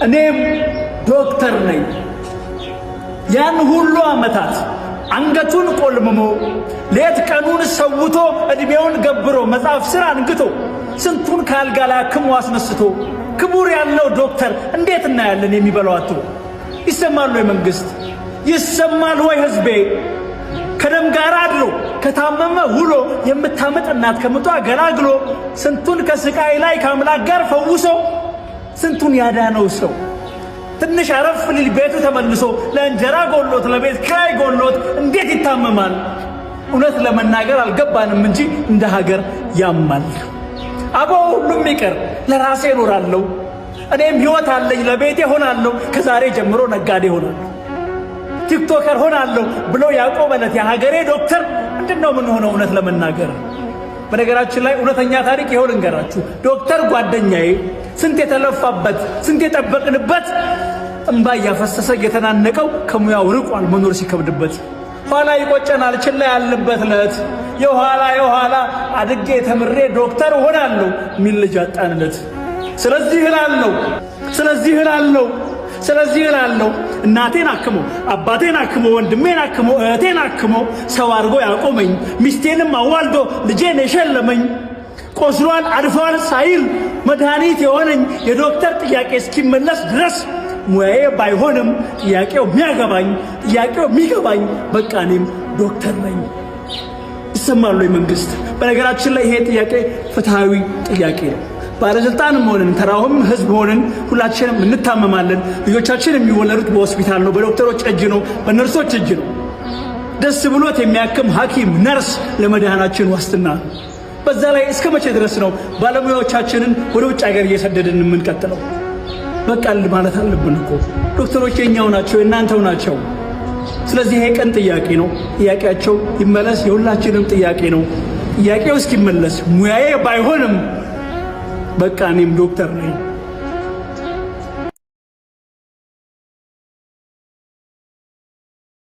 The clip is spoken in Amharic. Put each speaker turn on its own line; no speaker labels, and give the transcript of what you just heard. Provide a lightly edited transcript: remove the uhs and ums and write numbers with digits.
እኔም ዶክተር ነኝ። ያን ሁሉ ዓመታት አንገቱን ቆልምሞ ሌት ቀኑን ሰውቶ እድሜውን ገብሮ መጽሐፍ ስራ አንግቶ ስንቱን ካልጋ ላይ አክሞ አስነስቶ ክቡር ያለው ዶክተር እንዴት እናያለን የሚበላው አጥቶ? ይሰማል ወይ መንግስት? ይሰማል ወይ ህዝቤ? ከደም ጋር አድሮ ከታመመ ውሎ የምታመጥ እናት ከምጧ ገላግሎ ስንቱን ከስቃይ ላይ ከአምላክ ጋር ፈውሶ ስንቱን ያዳነው ሰው ትንሽ አረፍ ሊል ቤቱ ተመልሶ ለእንጀራ ጎሎት ለቤት ኪራይ ጎሎት እንዴት ይታመማል? እውነት ለመናገር አልገባንም እንጂ እንደ ሀገር ያማል። አቦ ሁሉም ይቀር ለራሴ እኖራለሁ፣ እኔም ህይወት አለኝ ለቤቴ ሆናለሁ፣ ከዛሬ ጀምሮ ነጋዴ ሆናለሁ፣ ቲክቶከር ሆናለሁ ብሎ ያቆመለት የሀገሬ ዶክተር ምንድነው ምን ሆነው? እውነት ለመናገር በነገራችን ላይ እውነተኛ ታሪክ ይሆን እንገራችሁ። ዶክተር ጓደኛዬ ስንት የተለፋበት ስንት የጠበቅንበት እንባ እያፈሰሰ እየተናነቀው ከሙያው ርቋል መኖር ሲከብድበት። ኋላ ይቆጨናል ችላ ያልንበት ለት የኋላ አድጌ ተምሬ ዶክተር ሆናለሁ ሚል ልጅ አጣንለት። ስለዚህ እላለሁ እናቴን አክሞ አባቴን አክሞ ወንድሜን አክሞ እህቴን አክሞ ሰው አድርጎ ያቆመኝ ሚስቴንም አዋልዶ ልጄን የሸለመኝ ቆስሏል አድፏል ሳይል መድኃኒት የሆነኝ የዶክተር ጥያቄ እስኪመለስ ድረስ ሙያዬ ባይሆንም ጥያቄው የሚገባኝ በቃ እኔም ዶክተር ነኝ። ይሰማል ወይ መንግስት? በነገራችን ላይ ይሄ ጥያቄ ፍትሃዊ ጥያቄ ነው። ባለስልጣንም ሆነን ተራውም ህዝብ ሆነን ሁላችንም እንታመማለን። ልጆቻችን የሚወለዱት በሆስፒታል ነው፣ በዶክተሮች እጅ ነው፣ በነርሶች እጅ ነው። ደስ ብሎት የሚያክም ሐኪም ነርስ ለመድኃናችን ዋስትና ነው። በዛ ላይ እስከ መቼ ድረስ ነው ባለሙያዎቻችንን ወደ ውጭ ሀገር እየሰደድን የምንቀጥለው? በቃል ማለት አለብን እኮ ዶክተሮች የኛው ናቸው የእናንተው ናቸው። ስለዚህ ይሄ ቀን ጥያቄ ነው። ጥያቄያቸው ይመለስ፣ የሁላችንም ጥያቄ ነው። ጥያቄው እስኪመለስ ሙያዬ ባይሆንም በቃ እኔም ዶክተር ነኝ።